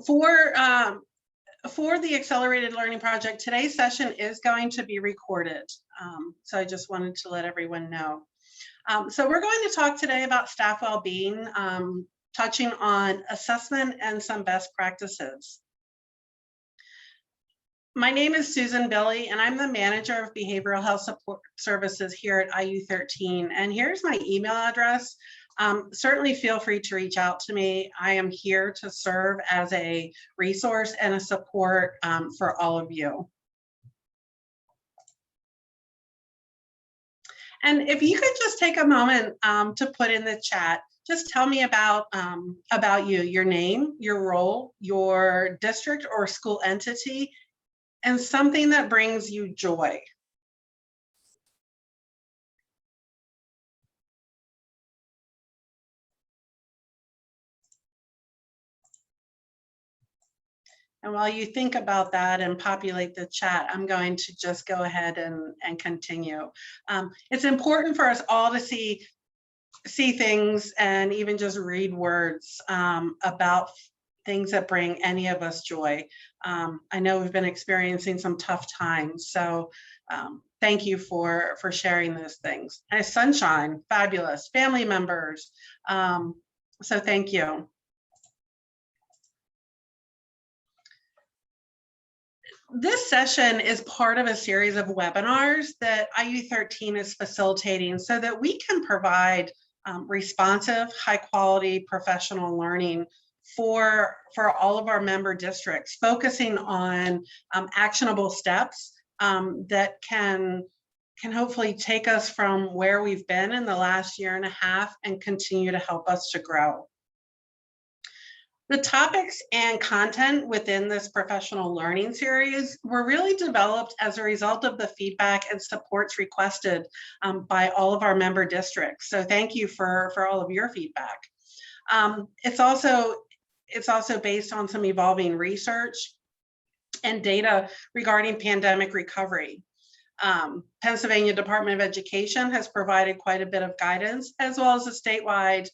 For the Accelerated Learning Project, today's session is going to be recorded. So I just wanted to let everyone know. So we're going to talk today about staff well-being, touching on assessment and some best practices. My name is Susan Billy, and I'm the manager of Behavioral Health Support Services here at IU 13. And here's my email address. Certainly feel free to reach out to me. I am here to serve as a resource and a support for all of you. And if you could just take a moment to put in the chat, just tell me about you, your name, your role, your district or school entity, and something that brings you joy. And while you think about that and populate the chat, I'm going to just go ahead and continue. It's important for us all to see things and even just read words about things that bring any of us joy. I know we've been experiencing some tough times, so thank you for sharing those things. And sunshine, fabulous, family members. So thank you. This session is part of a series of webinars that IU 13 is facilitating so that we can provide responsive, high quality professional learning for all of our member districts, focusing on actionable steps that can hopefully take us from where we've been in the last year and a half and continue to help us to grow. The topics and content within this professional learning series were really developed as a result of the feedback and supports requested by all of our member districts. So thank you for all of your feedback. It's also based on some evolving research and data regarding pandemic recovery. Pennsylvania Department of Education has provided quite a bit of guidance, as well as the statewide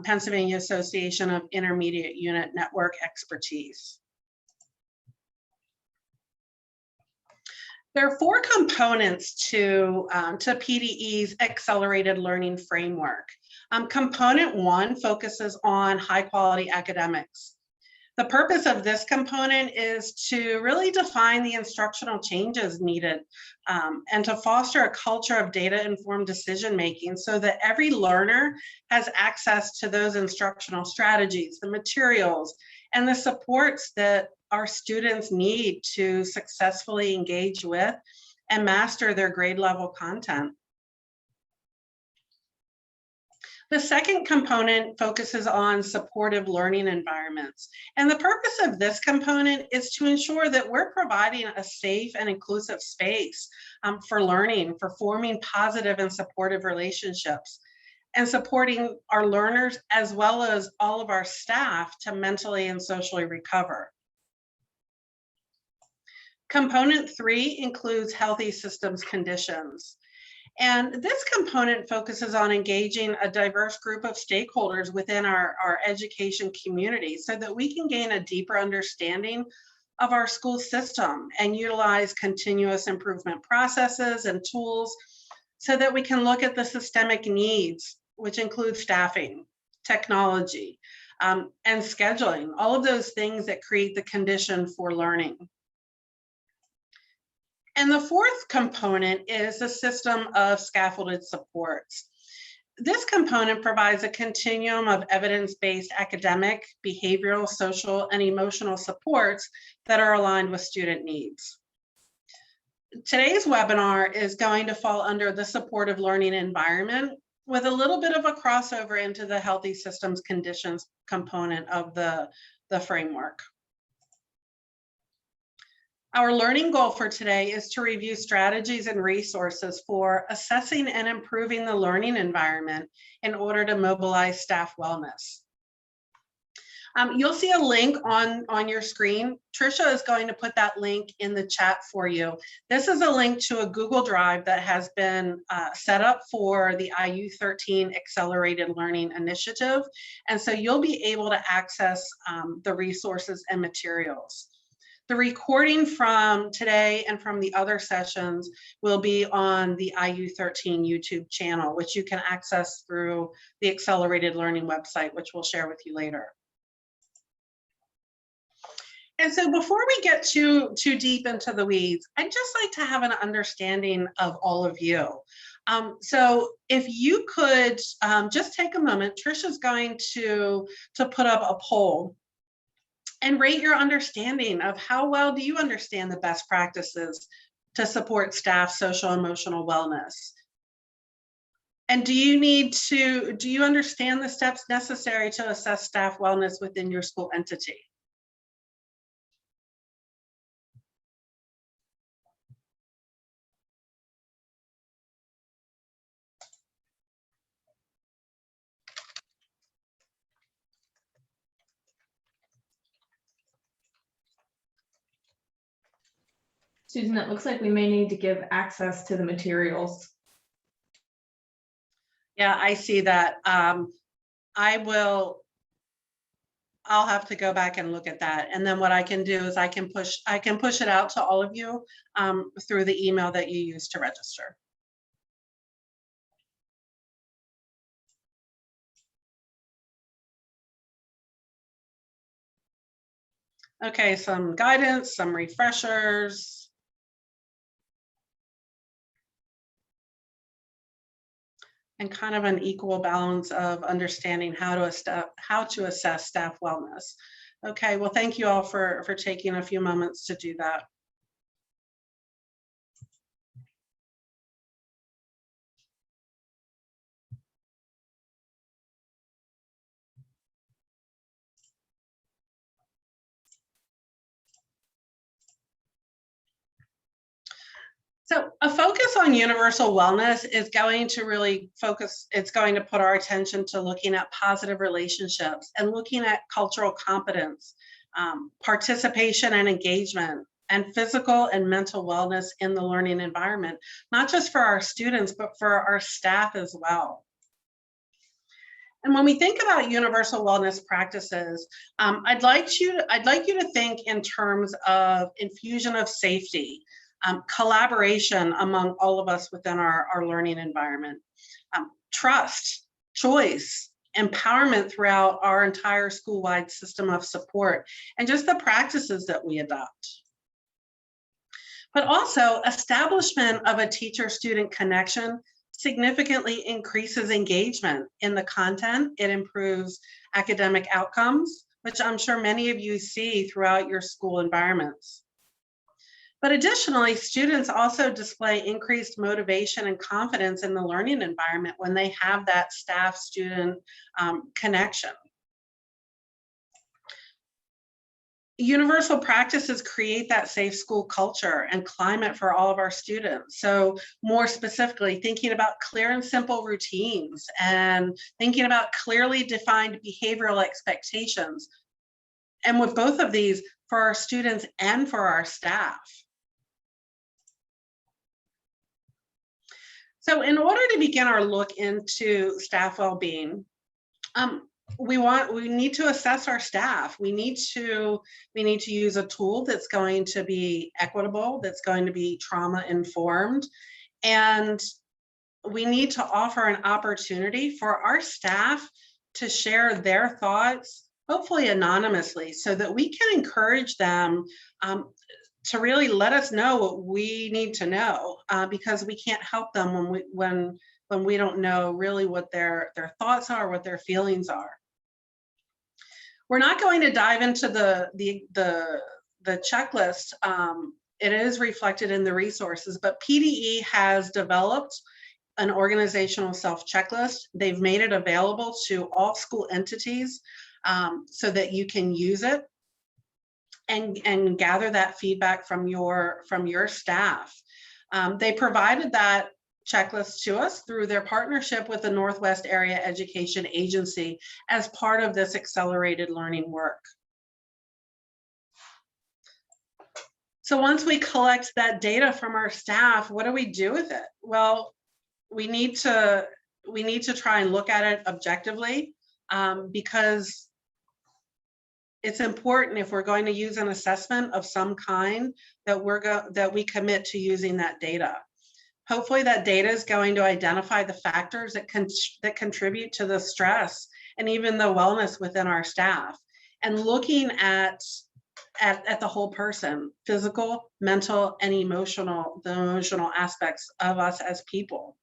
Pennsylvania Association of Intermediate Unit Network expertise. There are 4 components to PDE's Accelerated Learning Framework. Component 1 focuses on high quality academics. The purpose of this component is to really define the instructional changes needed and to foster a culture of data-informed decision-making so that every learner has access to those instructional strategies, the materials, and the supports that our students need to successfully engage with and master their grade level content. The second component focuses on supportive learning environments. And the purpose of this component is to ensure that we're providing a safe and inclusive space for learning, for forming positive and supportive relationships, and supporting our learners as well as all of our staff to mentally and socially recover. Component 3 includes healthy systems conditions. And this component focuses on engaging a diverse group of stakeholders within our education community so that we can gain a deeper understanding of our school system and utilize continuous improvement processes and tools so that we can look at the systemic needs, which include staffing, technology, and scheduling, all of those things that create the condition for learning. And the 4th component is the system of scaffolded supports. This component provides a continuum of evidence-based academic, behavioral, social, and emotional supports that are aligned with student needs. Today's webinar is going to fall under the supportive learning environment with a little bit of a crossover into the healthy systems conditions component of the framework. Our learning goal for today is to review strategies and resources for assessing and improving the learning environment in order to mobilize staff wellness. You'll see a link on your screen. Tricia is going to put that link in the chat for you. This is a link to a Google Drive that has been set up for the IU13 Accelerated Learning Initiative. And so you'll be able to access the resources and materials. The recording from today and from the other sessions will be on the IU13 YouTube channel, which you can access through the Accelerated Learning website, which we'll share with you later. And so before we get too deep into the weeds, I'd just like to have an understanding of all of you. So if you could just take a moment, Tricia's going to put up a poll and rate your understanding of how well do you understand the best practices to support staff social emotional wellness. And do you understand the steps necessary to assess staff wellness within your school entity? Susan, it looks like we may need to give access to the materials. Yeah, I see that. I'll have to go back and look at that. And then what I can do is I can push it out to all of you through the email that you use to register. Okay, some guidance, some refreshers. And kind of an equal balance of understanding how to assess staff wellness. Okay, well, thank you all for taking a few moments to do that. So a focus on universal wellness is going to really focus, it's going to put our attention to looking at positive relationships and looking at cultural competence, participation and engagement, and physical and mental wellness in the learning environment, not just for our students, but for our staff as well. And when we think about universal wellness practices, I'd like you to think in terms of infusion of safety, collaboration among all of us within our learning environment, trust, choice, empowerment throughout our entire school-wide system of support, and just the practices that we adopt. But also, establishment of a teacher-student connection significantly increases engagement in the content. It improves academic outcomes, which I'm sure many of you see throughout your school environments. But additionally, students also display increased motivation and confidence in the learning environment when they have that staff-student connection. Universal practices create that safe school culture and climate for all of our students. So more specifically, thinking about clear and simple routines and thinking about clearly defined behavioral expectations. And with both of these, for our students and for our staff. So in order to begin our look into staff well-being, we need to assess our staff. We need to use a tool that's going to be equitable, that's going to be trauma informed, and we need to offer an opportunity for our staff to share their thoughts, hopefully anonymously, so that we can encourage them to really let us know what we need to know, because we can't help them when we don't know really what their thoughts are, what their feelings are. We're not going to dive into the checklist. It is reflected in the resources, but PDE has developed an organizational self-checklist. They've made it available to all school entities so that you can use it and gather that feedback from your staff. They provided that checklist to us through their partnership with the Northwest Area Education Agency as part of this accelerated learning work. So once we collect that data from our staff, what do we do with it? Well, we need to try and look at it objectively, because it's important, if we're going to use an assessment of some kind, that we commit to using that data. Hopefully that data is going to identify the factors that contribute to the stress and even the wellness within our staff, and looking at the whole person, physical, mental, and the emotional aspects of us as people.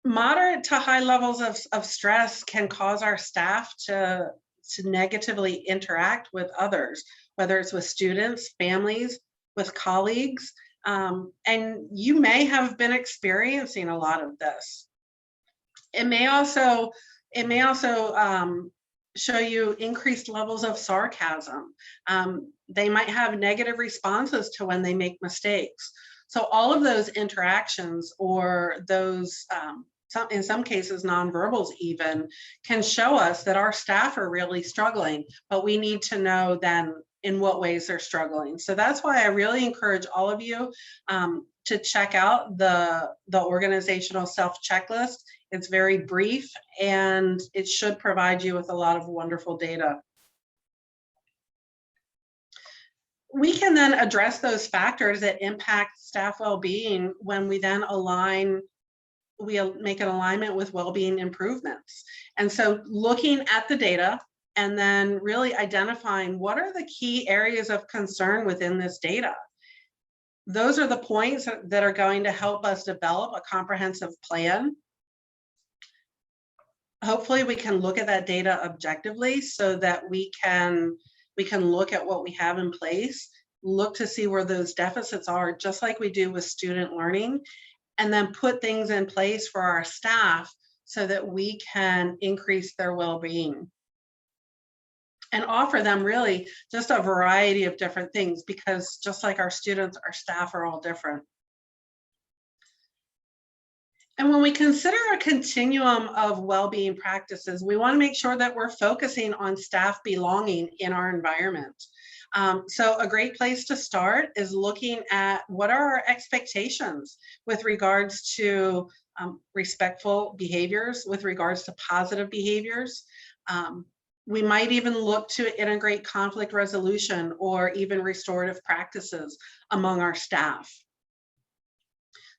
Moderate to high levels of stress can cause our staff to negatively interact with others, whether it's with students, families, with colleagues, and you may have been experiencing a lot of this. It may also show you increased levels of sarcasm. They might have negative responses to when they make mistakes. So all of those interactions, or those, in some cases, nonverbals even, can show us that our staff are really struggling, but we need to know then in what ways they're struggling. So that's why I really encourage all of you to check out the organizational self-checklist. It's very brief, and it should provide you with a lot of wonderful data. We can then address those factors that impact staff well-being when we then make an alignment with well-being improvements. And so looking at the data and then really identifying what are the key areas of concern within this data. Those are the points that are going to help us develop a comprehensive plan. Hopefully we can look at that data objectively so that we can look at what we have in place, look to see where those deficits are, just like we do with student learning, and then put things in place for our staff so that we can increase their well-being and offer them really just a variety of different things, because just like our students, our staff are all different. And when we consider a continuum of well-being practices, we want to make sure that we're focusing on staff belonging in our environment. So a great place to start is looking at what are our expectations with regards to respectful behaviors, with regards to positive behaviors. We might even look to integrate conflict resolution or even restorative practices among our staff.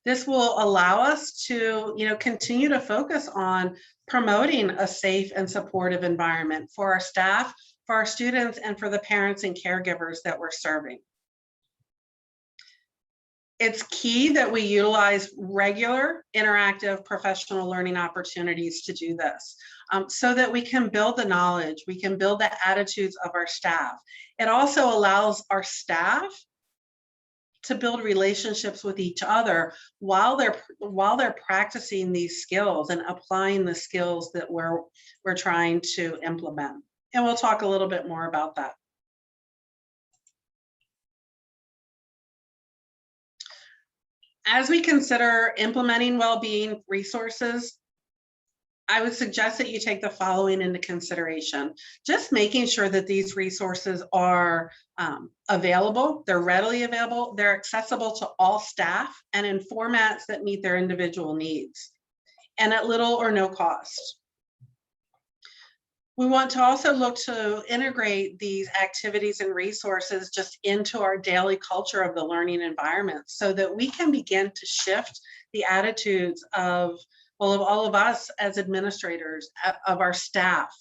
This will allow us to, continue to focus on promoting a safe and supportive environment for our staff, for our students, and for the parents and caregivers that we're serving. It's key that we utilize regular interactive professional learning opportunities to do this, so that we can build the knowledge, we can build the attitudes of our staff. It also allows our staff to build relationships with each other while they're practicing these skills and applying the skills that we're trying to implement. And we'll talk a little bit more about that. As we consider implementing well-being resources, I would suggest that you take the following into consideration. Just making sure that these resources are available, they're readily available, they're accessible to all staff, and in formats that meet their individual needs, and at little or no cost. We want to also look to integrate these activities and resources just into our daily culture of the learning environment, so that we can begin to shift the attitudes of all of us as administrators, of our staff,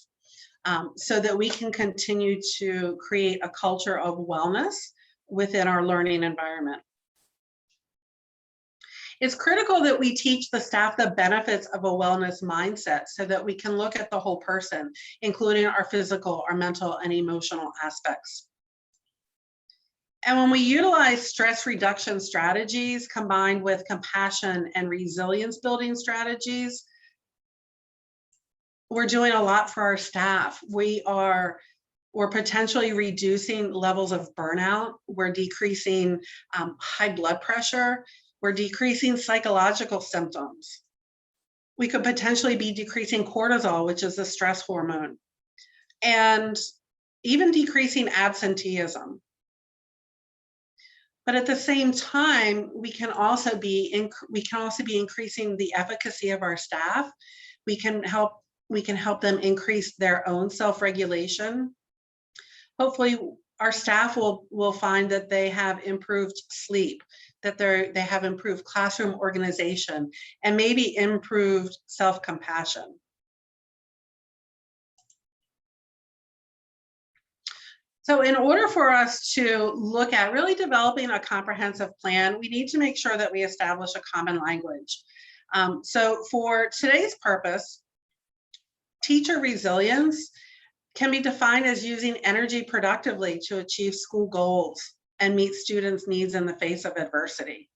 so that we can continue to create a culture of wellness within our learning environment. It's critical that we teach the staff the benefits of a wellness mindset so that we can look at the whole person, including our physical, our mental, and emotional aspects. And when we utilize stress reduction strategies combined with compassion and resilience building strategies, we're doing a lot for our staff. We are We're potentially reducing levels of burnout. We're decreasing high blood pressure. We're decreasing psychological symptoms. We could potentially be decreasing cortisol, which is a stress hormone, and even decreasing absenteeism. But at the same time, we can also be increasing the efficacy of our staff. We can help them increase their own self-regulation. Hopefully, our staff will find that they have improved sleep, that they have improved classroom organization, and maybe improved self-compassion. So in order for us to look at really developing a comprehensive plan, we need to make sure that we establish a common language. So for today's purpose, teacher resilience can be defined as using energy productively to achieve school goals and meet students' needs in the face of adversity.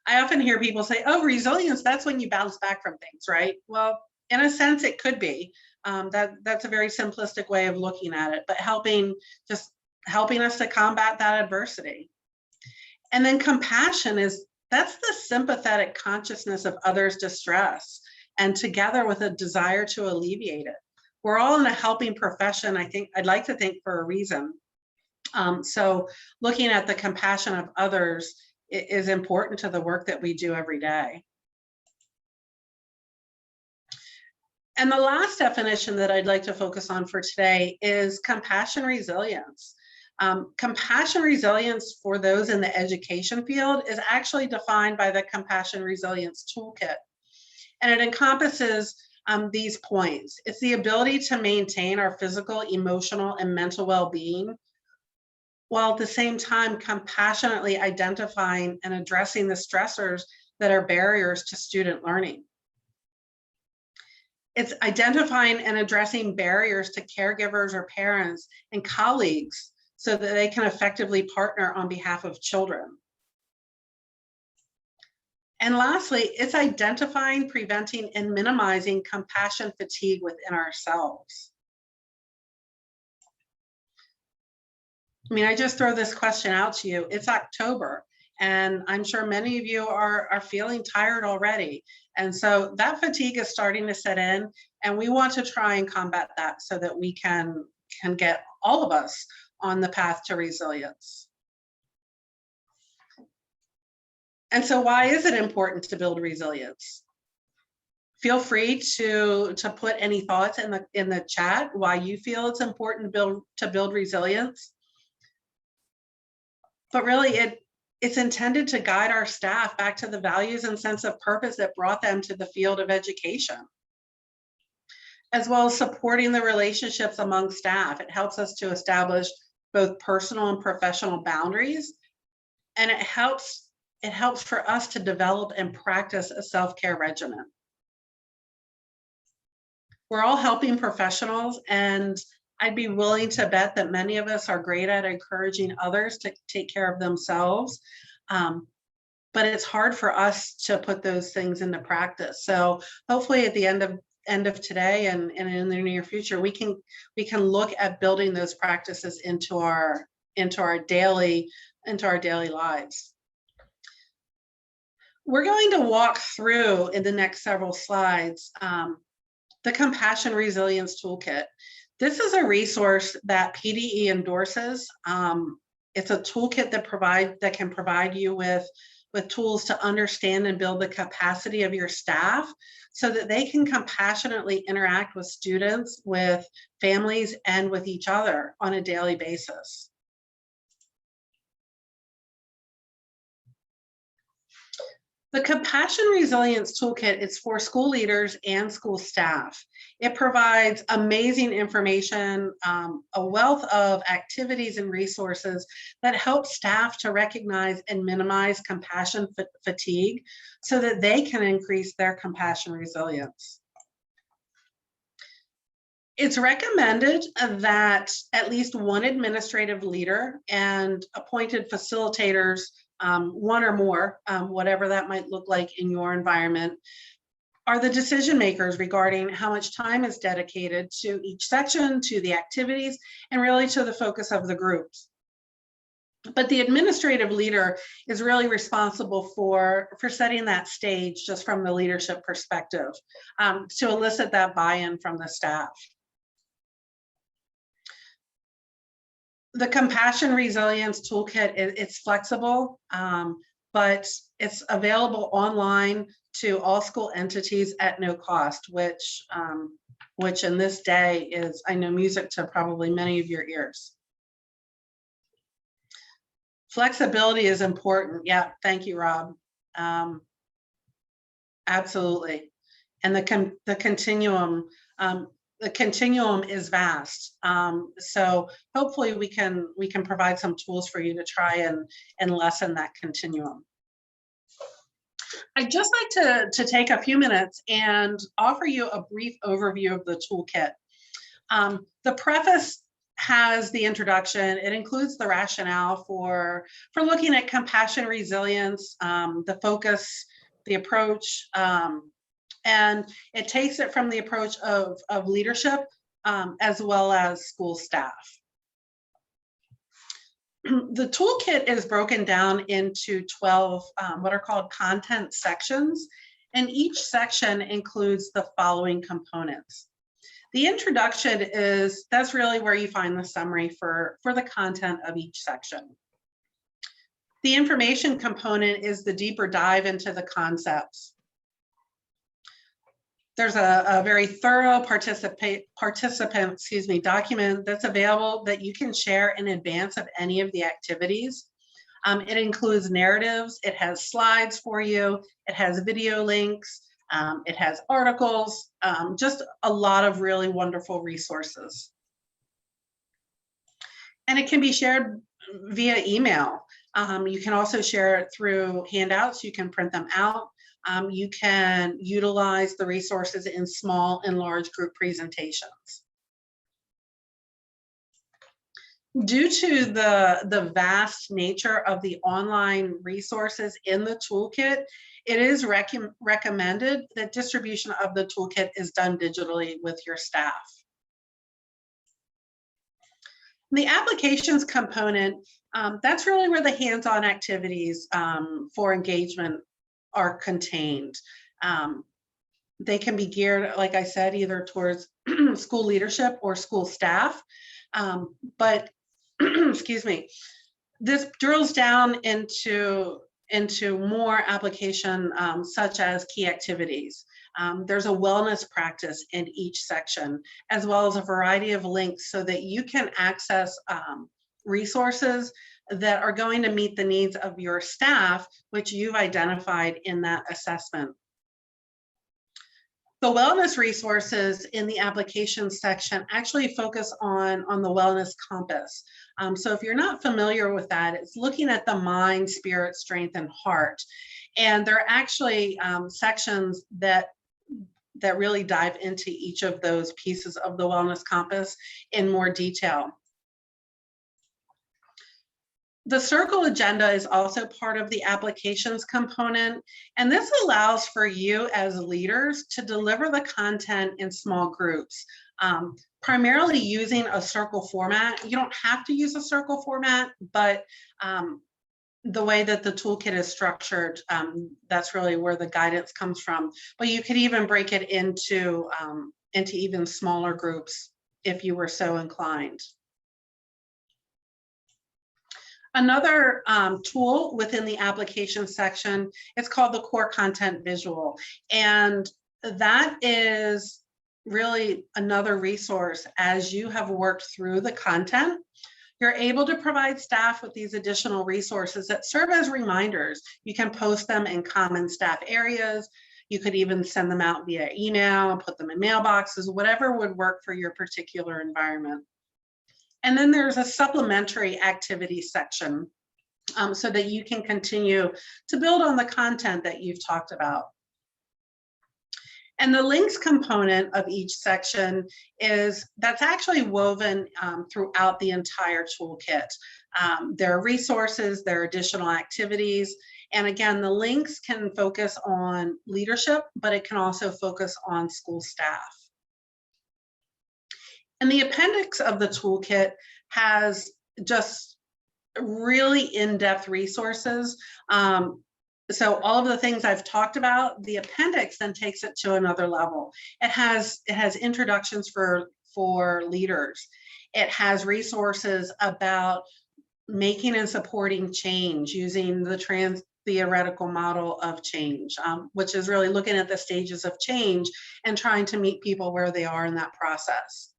I often hear people say, oh, resilience, that's when you bounce back from things, right? Well, in a sense, it could be. That's a very simplistic way of looking at it, but helping us to combat that adversity. And then compassion that's the sympathetic consciousness of others' distress, and together with a desire to alleviate it. We're all in a helping profession, I'd like to think, for a reason. So looking at the compassion of others is important to the work that we do every day. And the last definition that I'd like to focus on for today is compassion resilience. Compassion resilience for those in the education field is actually defined by the Compassion Resilience Toolkit. And it encompasses these points. It's the ability to maintain our physical, emotional, and mental well-being, while at the same time compassionately identifying and addressing the stressors that are barriers to student learning. It's identifying and addressing barriers to caregivers or parents and colleagues so that they can effectively partner on behalf of children. And lastly, it's identifying, preventing, and minimizing compassion fatigue within ourselves. I mean, I just throw this question out to you. It's October, and I'm sure many of you are feeling tired already. And so that fatigue is starting to set in, and we want to try and combat that so that we can get all of us on the path to resilience. And so why is it important to build resilience? Feel free to put any thoughts in the chat why you feel it's important to build resilience. But really, it's intended to guide our staff back to the values and sense of purpose that brought them to the field of education, as well as supporting the relationships among staff. It helps us to establish both personal and professional boundaries, and it helps for us to develop and practice a self-care regimen. We're all helping professionals, and I'd be willing to bet that many of us are great at encouraging others to take care of themselves. But it's hard for us to put those things into practice. So hopefully at the end of today and in the near future, we can look at building those practices into our daily lives. We're going to walk through in the next several slides the Compassion Resilience Toolkit. This is a resource that PDE endorses. It's a toolkit that can provide you with tools to understand and build the capacity of your staff so that they can compassionately interact with students, with families, and with each other on a daily basis. The Compassion Resilience Toolkit is for school leaders and school staff. It provides amazing information, a wealth of activities and resources that help staff to recognize and minimize compassion fatigue so that they can increase their compassion resilience. It's recommended that at least one administrative leader and appointed facilitators, one or more, whatever that might look like in your environment, are the decision makers regarding how much time is dedicated to each section, to the activities, and really to the focus of the groups. But the administrative leader is really responsible for setting that stage just from the leadership perspective, to elicit that buy-in from the staff. The Compassion Resilience Toolkit, it's flexible, but it's available online to all school entities at no cost, which in this day is, I know, music to probably many of your ears. Flexibility is important. Yeah, thank you, Rob. Absolutely. And the continuum is vast. So hopefully we can provide some tools for you to try and lessen that continuum. I'd just like to take a few minutes and offer you a brief overview of the toolkit. The preface has the introduction. It includes the rationale for looking at compassion, resilience, the focus, the approach, and it takes it from the approach of leadership as well as school staff. The toolkit is broken down into 12 what are called content sections, and each section includes the following components. The introduction that's really where you find the summary for the content of each section. The information component is the deeper dive into the concepts. There's a very thorough participant document that's available that you can share in advance of any of the activities. It includes narratives, it has slides for you, it has video links, it has articles, just a lot of really wonderful resources. And it can be shared via email. You can also share it through handouts. You can print them out. You can utilize the resources in small and large group presentations. Due to the vast nature of the online resources in the toolkit, it is recommended that distribution of the toolkit is done digitally with your staff. The applications component, that's really where the hands-on activities for engagement are contained. They can be geared, like I said, either towards school leadership or school staff, but excuse me, this drills down into more application such as key activities. There's a wellness practice in each section, as well as a variety of links so that you can access resources that are going to meet the needs of your staff, which you've identified in that assessment. The wellness resources in the applications section actually focus on the wellness compass. So if you're not familiar with that, it's looking at the mind, spirit, strength, and heart. And there are actually sections that really dive into each of those pieces of the wellness compass in more detail. The circle agenda is also part of the applications component, and this allows for you as leaders to deliver the content in small groups, primarily using a circle format. You don't have to use a circle format, but the way that the toolkit is structured, that's really where the guidance comes from. But you could even break it into even smaller groups if you were so inclined. Another tool within the application section is called the core content visual. And that is really another resource as you have worked through the content. You're able to provide staff with these additional resources that serve as reminders. You can post them in common staff areas. You could even send them out via email, put them in mailboxes, whatever would work for your particular environment. And then there's a supplementary activity section so that you can continue to build on the content that you've talked about. And the links component of each section that's actually woven throughout the entire toolkit. There are resources, there are additional activities, And again, the links can focus on leadership, but it can also focus on school staff. And the appendix of the toolkit has just really in-depth resources. So all of the things I've talked about, the appendix then takes it to another level. It has introductions for leaders. It has resources about making and supporting change using the theoretical model of change, which is really looking at the stages of change and trying to meet people where they are in that process.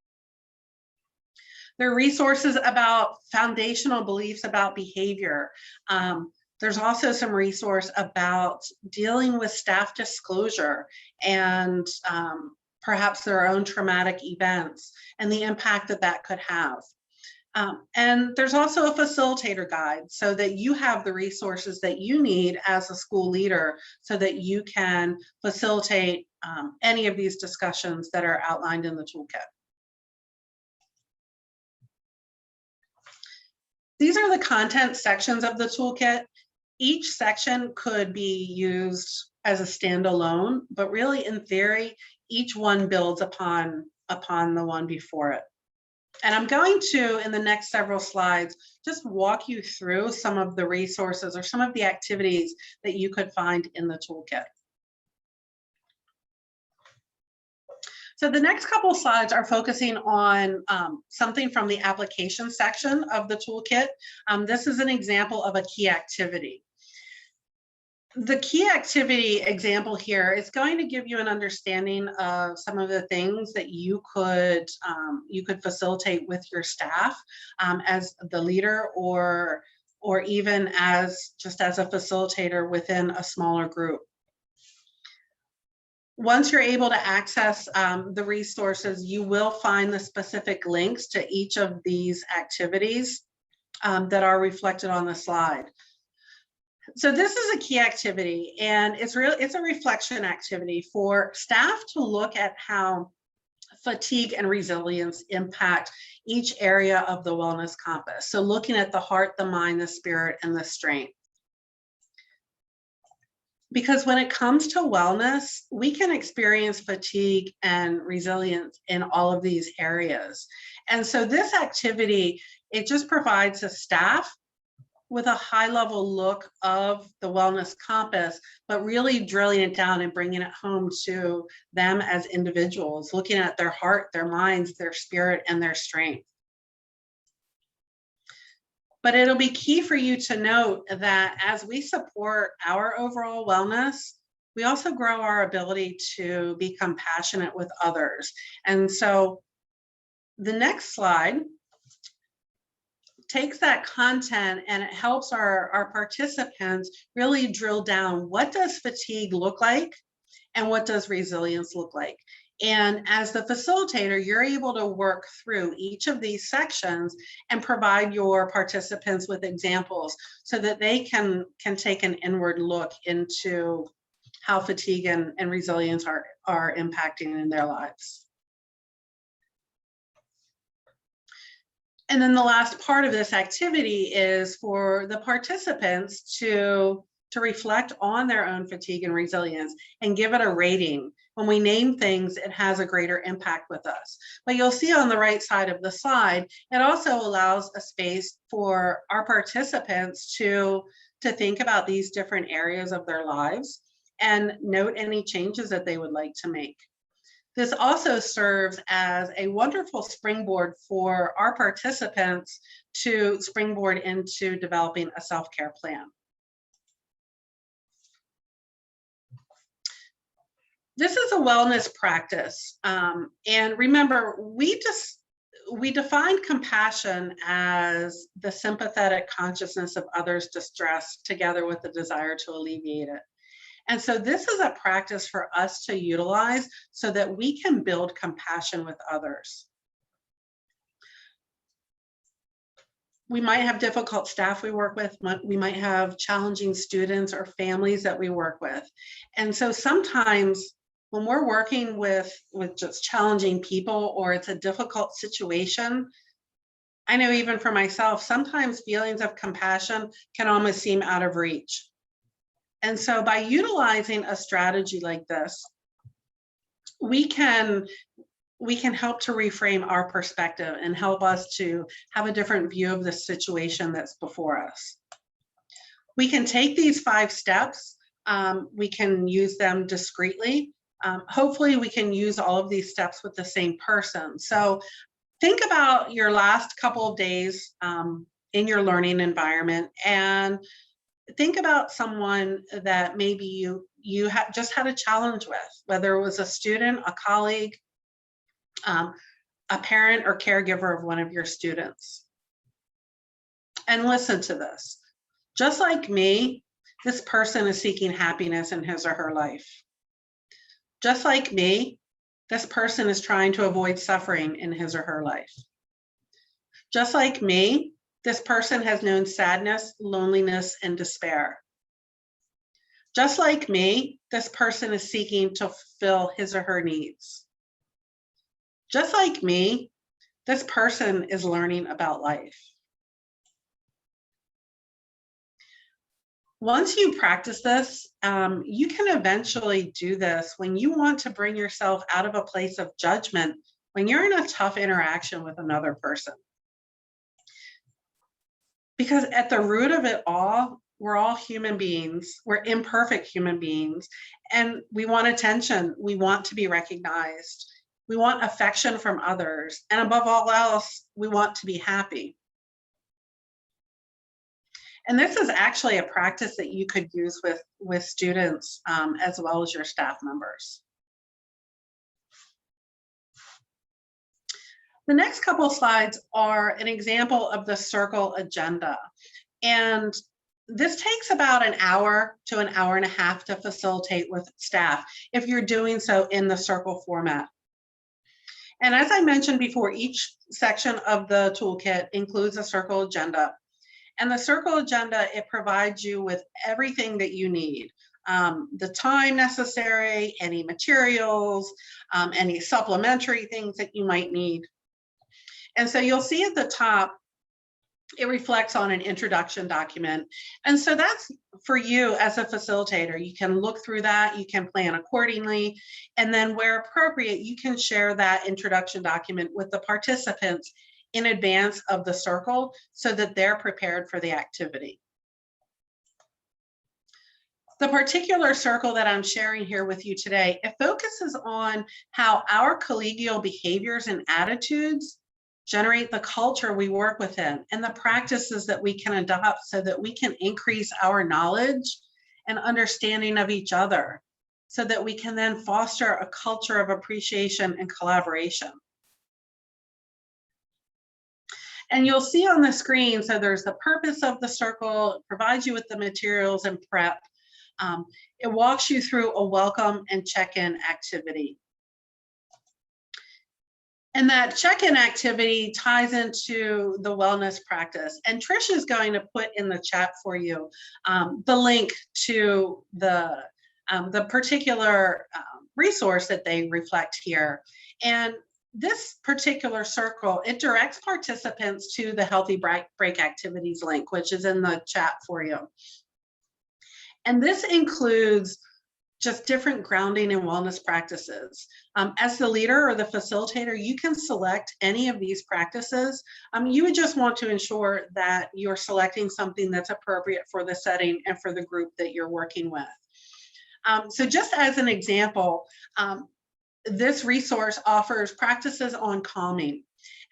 There are resources about foundational beliefs about behavior. There's also some resource about dealing with staff disclosure and perhaps their own traumatic events and the impact that that could have. And there's also a facilitator guide so that you have the resources that you need as a school leader so that you can facilitate any of these discussions that are outlined in the toolkit. These are the content sections of the toolkit. Each section could be used as a standalone, but really in theory, each one builds upon the one before it. And I'm going to, in the next several slides, just walk you through some of the resources or some of the activities that you could find in the toolkit. So the next couple of slides are focusing on something from the application section of the toolkit. This is an example of a key activity. The key activity example here is going to give you an understanding of some of the things that you could facilitate with your staff as the leader or even as just as a facilitator within a smaller group. Once you're able to access the resources, you will find the specific links to each of these activities that are reflected on the slide. So this is a key activity, and it's a reflection activity for staff to look at how fatigue and resilience impact each area of the wellness compass. So looking at the heart, the mind, the spirit, and the strength. Because when it comes to wellness, we can experience fatigue and resilience in all of these areas. And so this activity, it just provides a staff with a high-level look of the wellness compass, but really drilling it down and bringing it home to them as individuals, looking at their heart, their minds, their spirit, and their strength. But it'll be key for you to note that as we support our overall wellness, we also grow our ability to be compassionate with others. And so the next slide takes that content and it helps our participants really drill down, what does fatigue look like and what does resilience look like? And as the facilitator, you're able to work through each of these sections and provide your participants with examples so that they can take an inward look into how fatigue and resilience are impacting in their lives. And then the last part of this activity is for the participants to reflect on their own fatigue and resilience and give it a rating. When we name things, it has a greater impact with us. But you'll see on the right side of the slide, it also allows a space for our participants to think about these different areas of their lives and note any changes that they would like to make. This also serves as a wonderful springboard for our participants to springboard into developing a self-care plan. This is a wellness practice. And remember, we defined compassion as the sympathetic consciousness of others' distress together with the desire to alleviate it. And so this is a practice for us to utilize so that we can build compassion with others. We might have difficult staff we work with. We might have challenging students or families that we work with. And so sometimes when we're working with just challenging people or it's a difficult situation, I know even for myself, sometimes feelings of compassion can almost seem out of reach. And so by utilizing a strategy like this, we can help to reframe our perspective and help us to have a different view of the situation that's before us. We can take these 5 steps. We can use them discreetly. Hopefully we can use all of these steps with the same person. So think about your last couple of days in your learning environment, and think about someone that maybe you just had a challenge with, whether it was a student, a colleague, a parent or caregiver of one of your students. And listen to this. Just like me, this person is seeking happiness in his or her life. Just like me, this person is trying to avoid suffering in his or her life. Just like me, this person has known sadness, loneliness, and despair. Just like me, this person is seeking to fulfill his or her needs. Just like me, this person is learning about life. Once you practice this, you can eventually do this when you want to bring yourself out of a place of judgment when you're in a tough interaction with another person. Because at the root of it all, we're all human beings. We're imperfect human beings, and we want attention. We want to be recognized. We want affection from others. And above all else, we want to be happy. And this is actually a practice that you could use with students as well as your staff members. The next couple slides are an example of the circle agenda. And this takes about an hour to an hour and a half to facilitate with staff if you're doing so in the circle format. And as I mentioned before, each section of the toolkit includes a circle agenda. And the circle agenda, it provides you with everything that you need. The time necessary, any materials, any supplementary things that you might need. And so you'll see at the top, it reflects on an introduction document. And so that's for you as a facilitator. You can look through that, you can plan accordingly, and then where appropriate, you can share that introduction document with the participants in advance of the circle so that they're prepared for the activity. The particular circle that I'm sharing here with you today, it focuses on how our collegial behaviors and attitudes generate the culture we work within and the practices that we can adopt so that we can increase our knowledge and understanding of each other so that we can then foster a culture of appreciation and collaboration. And you'll see on the screen, so there's the purpose of the circle, it provides you with the materials and prep. It walks you through a welcome and check-in activity. And that check-in activity ties into the wellness practice. And Trish is going to put in the chat for you the link to the particular resource that they reflect here. And this particular circle, it directs participants to the Healthy Break Activities link, which is in the chat for you. And this includes just different grounding and wellness practices. As the leader or the facilitator, you can select any of these practices. You would just want to ensure that you're selecting something that's appropriate for the setting and for the group that you're working with. So just as an example, this resource offers practices on calming.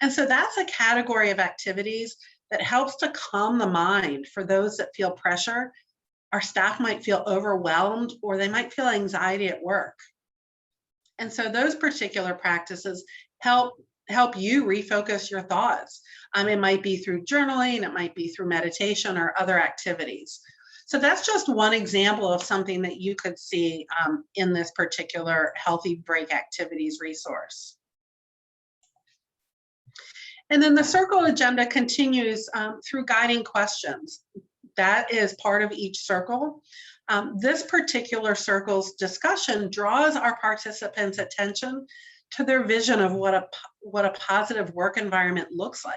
And so that's a category of activities that helps to calm the mind for those that feel pressure. Our staff might feel overwhelmed, or they might feel anxiety at work. And so those particular practices help you refocus your thoughts. It might be through journaling, it might be through meditation or other activities. So that's just one example of something that you could see in this particular Healthy Break Activities resource. And then the circle agenda continues through guiding questions. That is part of each circle. This particular circle's discussion draws our participants' attention to their vision of what a positive work environment looks like.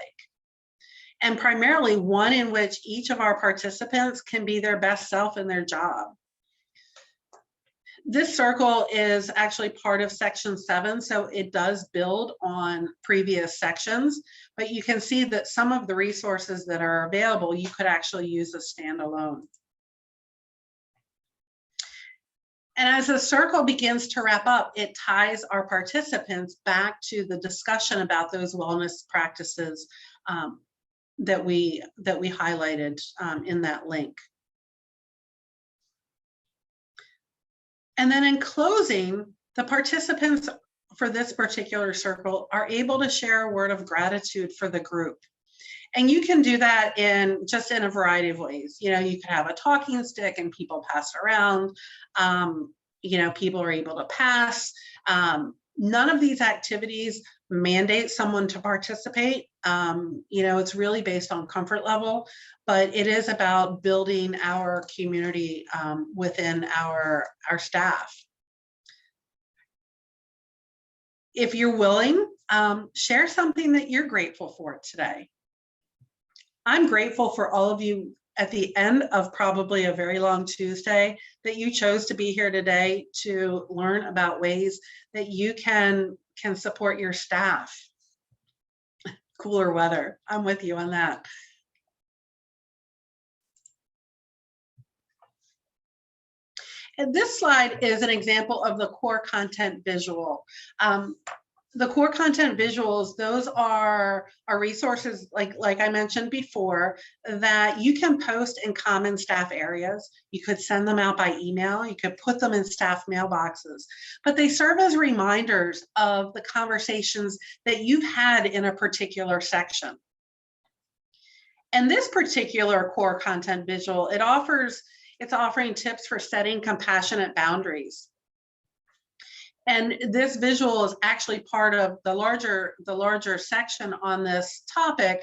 And primarily one in which each of our participants can be their best self in their job. This circle is actually part of section 7, so it does build on previous sections, but you can see that some of the resources that are available, you could actually use as standalone. And as the circle begins to wrap up, it ties our participants back to the discussion about those wellness practices that we highlighted in that link. And then in closing, the participants for this particular circle are able to share a word of gratitude for the group. And you can do that in a variety of ways. You know, you could have a talking stick and people pass around. You know, people are able to pass. None of these activities mandate someone to participate. You know, it's really based on comfort level, but it is about building our community within our staff. If you're willing, share something that you're grateful for today. I'm grateful for all of you at the end of probably a very long Tuesday that you chose to be here today to learn about ways that you can support your staff. Cooler weather. I'm with you on that. And this slide is an example of the core content visual. The core content visuals, those are resources like I mentioned before that you can post in common staff areas. You could send them out by email. You could put them in staff mailboxes, but they serve as reminders of the conversations that you've had in a particular section. And this particular core content visual, it's offering tips for setting compassionate boundaries. And this visual is actually part of the larger section on this topic.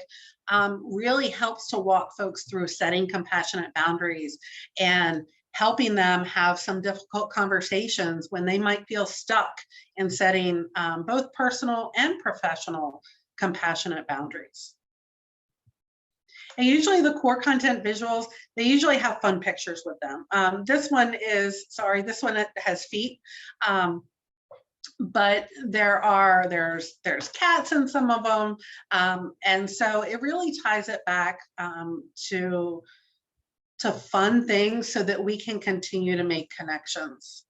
Really helps to walk folks through setting compassionate boundaries and helping them have some difficult conversations when they might feel stuck in setting both personal and professional compassionate boundaries. And usually the core content visuals, they usually have fun pictures with them. This one has feet. But there's cats in some of them, and so it really ties it back to fun things so that we can continue to make connections.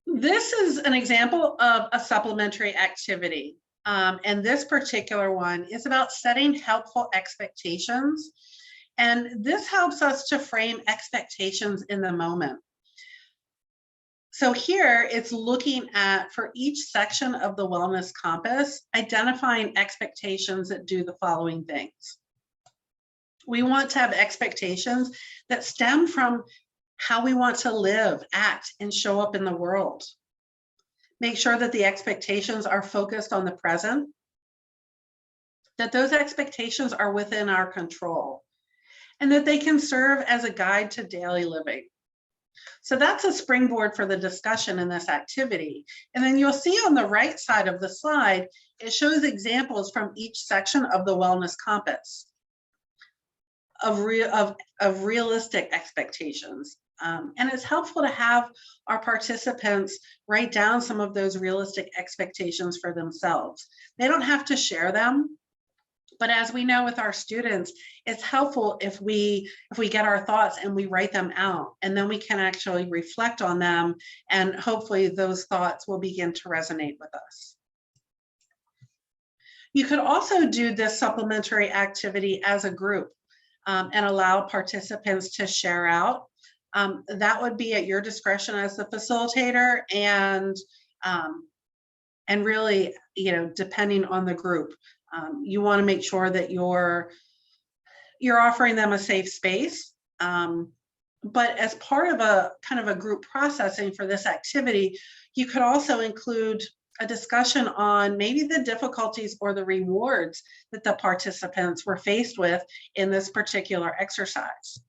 This is an example of a supplementary activity, and this particular one is about setting helpful expectations. And this helps us to frame expectations in the moment. So here it's looking at, for each section of the wellness compass, identifying expectations that do the following things. We want to have expectations that stem from how we want to live, act, and show up in the world. Make sure that the expectations are focused on the present, that those expectations are within our control, and that they can serve as a guide to daily living. So that's a springboard for the discussion in this activity. And then you'll see on the right side of the slide, it shows examples from each section of the wellness compass of realistic expectations. And it's helpful to have our participants write down some of those realistic expectations for themselves. They don't have to share them. But as we know with our students, it's helpful if we get our thoughts and we write them out, and then we can actually reflect on them, and hopefully those thoughts will begin to resonate with us. You could also do this supplementary activity as a group and allow participants to share out. That would be at your discretion as the facilitator, and really, depending on the group. You want to make sure that you're offering them a safe space. But as part of a kind of a group processing for this activity, you could also include a discussion on maybe the difficulties or the rewards that the participants were faced with in this particular exercise.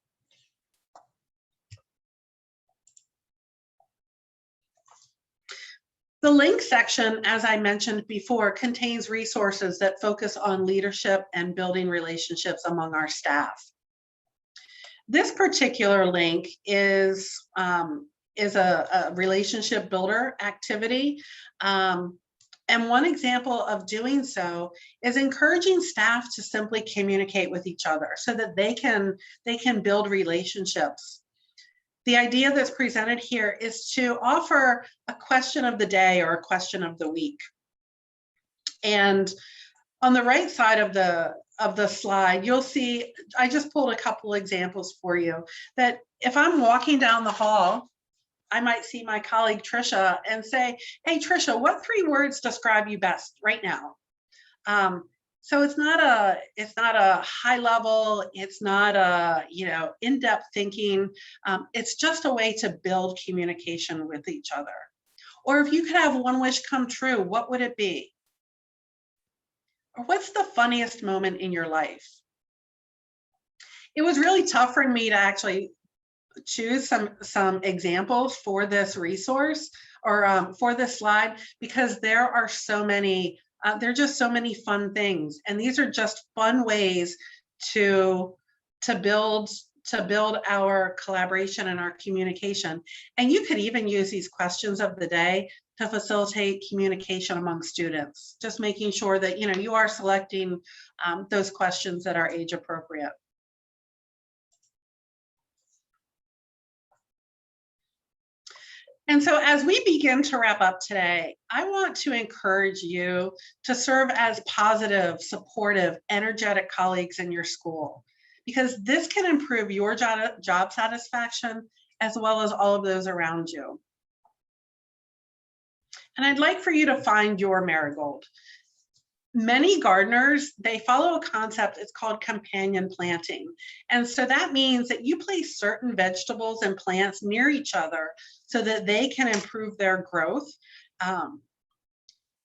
The link section, as I mentioned before, contains resources that focus on leadership and building relationships among our staff. This particular link is a relationship builder activity. And one example of doing so is encouraging staff to simply communicate with each other so that they can build relationships. The idea that's presented here is to offer a question of the day or a question of the week. And on the right side of the slide, you'll see, I just pulled a couple examples for you, that if I'm walking down the hall, I might see my colleague Trisha and say, hey, Trisha, what 3 words describe you best right now? So it's not a high level, it's not a, in-depth thinking. It's just a way to build communication with each other. Or if you could have one wish come true, what would it be? Or what's the funniest moment in your life? It was really tough for me to actually choose some examples for this resource or for this slide, because there are so many, there are just so many fun things. And these are just fun ways to build our collaboration and our communication. And you could even use these questions of the day to facilitate communication among students, just making sure that you are selecting those questions that are age appropriate. And so as we begin to wrap up today, I want to encourage you to serve as positive, supportive, energetic colleagues in your school, because this can improve your job satisfaction as well as all of those around you. And I'd like for you to find your marigold. Many gardeners, they follow a concept, it's called companion planting. And so that means that you place certain vegetables and plants near each other so that they can improve their growth. And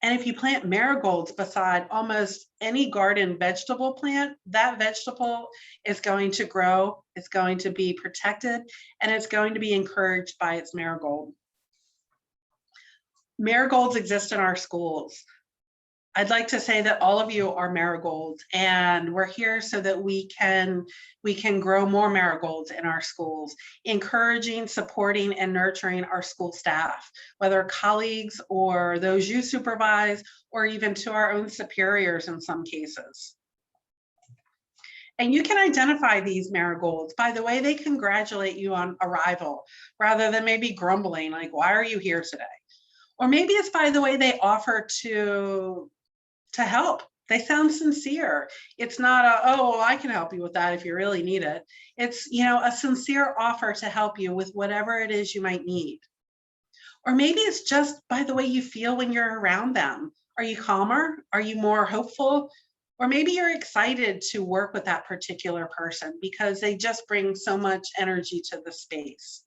if you plant marigolds beside almost any garden vegetable plant, that vegetable is going to grow, it's going to be protected, and it's going to be encouraged by its marigold. Marigolds exist in our schools. I'd like to say that all of you are marigolds, and we're here so that we can grow more marigolds in our schools, encouraging, supporting, and nurturing our school staff, whether colleagues or those you supervise, or even to our own superiors in some cases. And you can identify these marigolds by the way they congratulate you on arrival, rather than maybe grumbling, like, why are you here today? Or maybe it's by the way they offer to help. They sound sincere. It's not a, oh, well, I can help you with that if you really need it. It's, a sincere offer to help you with whatever it is you might need. Or maybe it's just by the way you feel when you're around them. Are you calmer? Are you more hopeful? Or maybe you're excited to work with that particular person because they just bring so much energy to the space.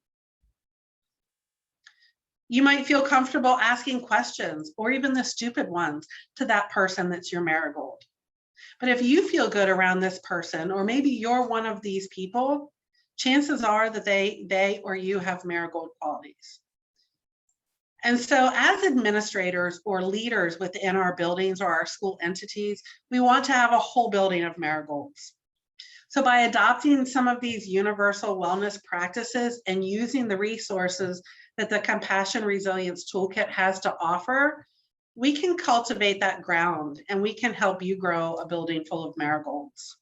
You might feel comfortable asking questions, or even the stupid ones, to that person that's your marigold. But if you feel good around this person, or maybe you're one of these people, chances are that they or you have marigold qualities. And so as administrators or leaders within our buildings or our school entities, we want to have a whole building of marigolds. So by adopting some of these universal wellness practices and using the resources that the Compassion Resilience Toolkit has to offer, we can cultivate that ground and we can help you grow a building full of marigolds.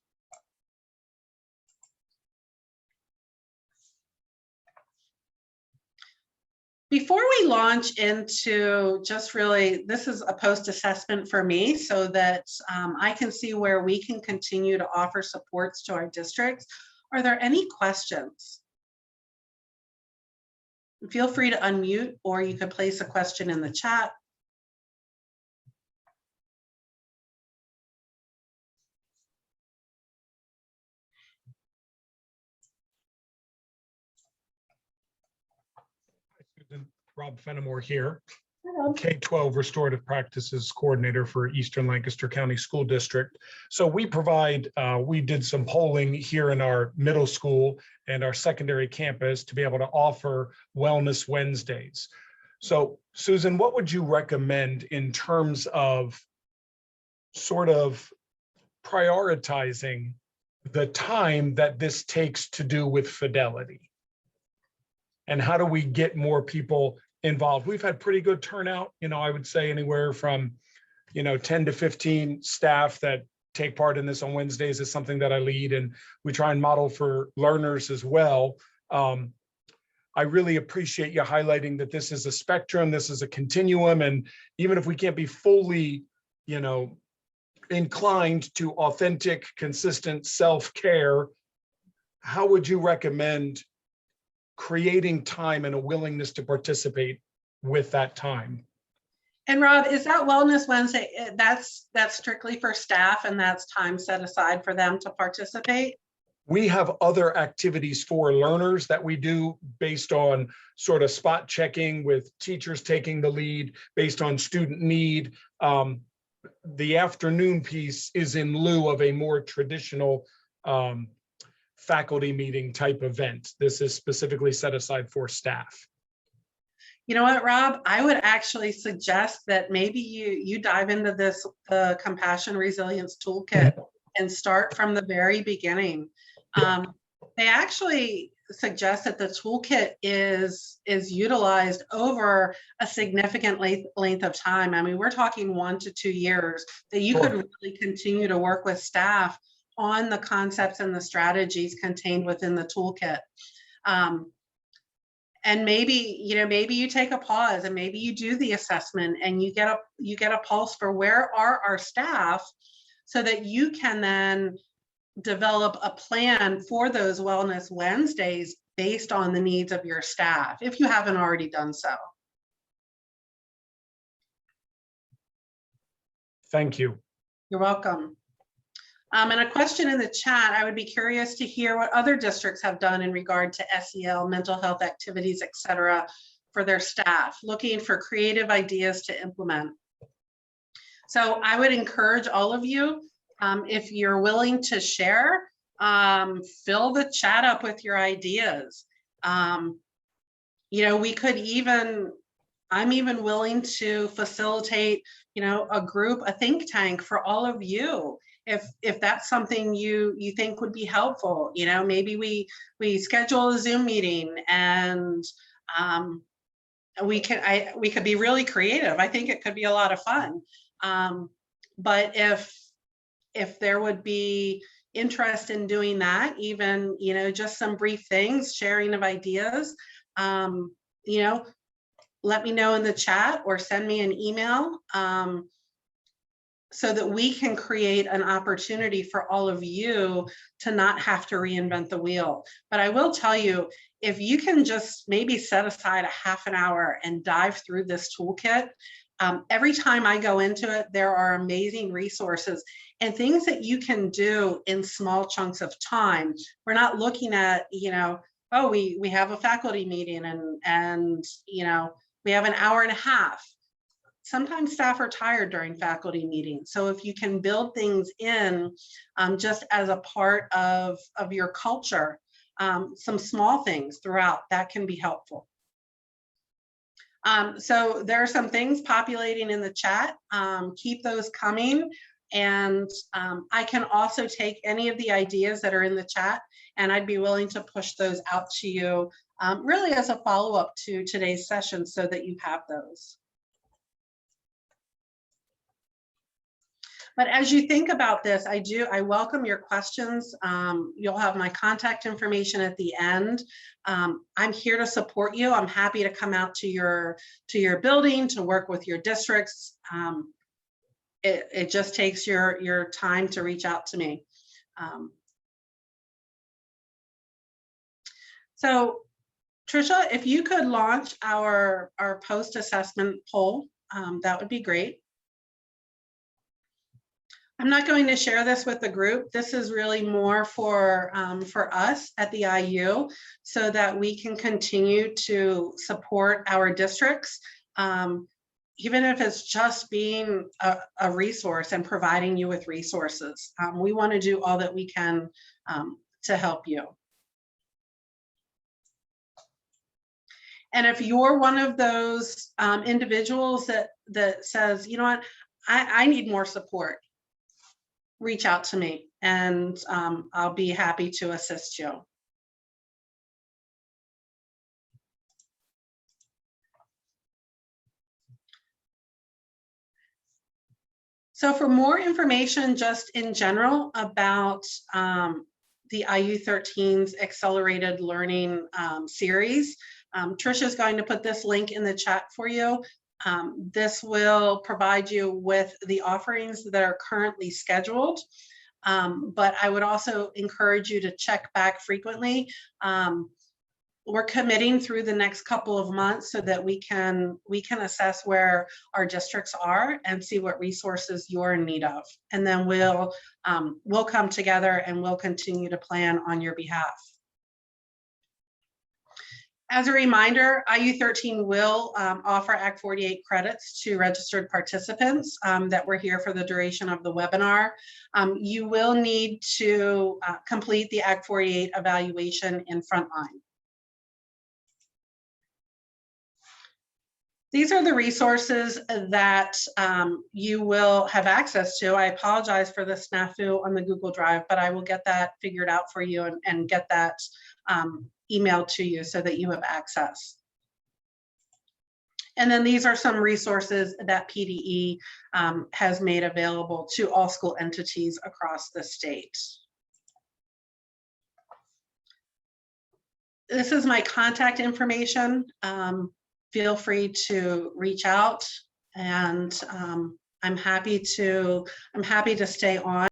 Before we launch into just really, this is a post-assessment for me so that I can see where we can continue to offer supports to our districts. Are there any questions? Feel free to unmute, or you could place a question in the chat. Rob Fenimore here, K-12 Restorative Practices Coordinator for Eastern Lancaster County School District. So we provide, we did some polling here in our middle school and our secondary campus to be able to offer Wellness Wednesdays. So Susan, what would you recommend in terms of sort of prioritizing the time that this takes to do with fidelity. And how do we get more people involved? We've had pretty good turnout, I would say anywhere from, 10 to 15 staff that take part in this on Wednesdays is something that I lead, and we try and model for learners as well. I really appreciate you highlighting that this is a spectrum, this is a continuum, and even if we can't be fully, inclined to authentic, consistent self-care, how would you recommend creating time and a willingness to participate with that time? And Rob, is that Wellness Wednesday? That's strictly for staff, and that's time set aside for them to participate? We have other activities for learners that we do based on sort of spot checking with teachers taking the lead based on student need. The afternoon piece is in lieu of a more traditional faculty meeting type event. This is specifically set aside for staff. You know what, Rob? I would actually suggest that maybe you dive into this Compassion Resilience Toolkit and start from the very beginning. They actually suggest that the toolkit is utilized over a significant length of time. I mean, we're talking 1 to 2 years that you could really continue to work with staff on the concepts and the strategies contained within the toolkit. And maybe you take a pause and maybe you do the assessment and you get a pulse for where are our staff, so that you can then develop a plan for those Wellness Wednesdays based on the needs of your staff, if you haven't already done so. Thank you. You're welcome. And a question in the chat, I would be curious to hear what other districts have done in regard to SEL, mental health activities, et cetera, for their staff, looking for creative ideas to implement. So I would encourage all of you, if you're willing to share, fill the chat up with your ideas. We could even, I'm even willing to facilitate, a group, a think tank for all of you. If that's something you think would be helpful, maybe we schedule a Zoom meeting and we could be really creative. I think it could be a lot of fun. But if there would be interest in doing that, even, just some brief things, sharing of ideas, let me know in the chat or send me an email, so that we can create an opportunity for all of you to not have to reinvent the wheel. But I will tell you, if you can just maybe set aside a half an hour and dive through this toolkit, every time I go into it, there are amazing resources and things that you can do in small chunks of time. We're not looking at, oh, we have a faculty meeting and we have an hour and a half. Sometimes staff are tired during faculty meetings. So if you can build things in just as a part of your culture, some small things throughout, that can be helpful. So there are some things populating in the chat. Keep those coming. And I can also take any of the ideas that are in the chat, and I'd be willing to push those out to you really as a follow-up to today's session so that you have those. But as you think about this, I welcome your questions. You'll have my contact information at the end. I'm here to support you. I'm happy to come out to your building to work with your districts. It just takes your time to reach out to me. So Trisha, if you could launch our post-assessment poll, that would be great. I'm not going to share this with the group. This is really more for us at the IU so that we can continue to support our districts, even if it's just being a resource and providing you with resources. We want to do all that we can to help you. And if you're one of those individuals that says, you know what, I need more support. reach out to me, and I'll be happy to assist you. So for more information just in general about the IU13's Accelerated Learning series, Tricia is going to put this link in the chat for you. This will provide you with the offerings that are currently scheduled, but I would also encourage you to check back frequently. We're committing through the next couple of months so that we can assess where our districts are and see what resources you're in need of, and then we'll come together and we'll continue to plan on your behalf. As a reminder, IU13 will offer Act 48 credits to registered participants that were here for the duration of the webinar. You will need to complete the Act 48 evaluation in Frontline. These are the resources that you will have access to. I apologize for the snafu on the Google Drive, but I will get that figured out for you and get that emailed to you so that you have access. And then these are some resources that PDE has made available to all school entities across the state. This is my contact information. Feel free to reach out, and I'm happy to stay on.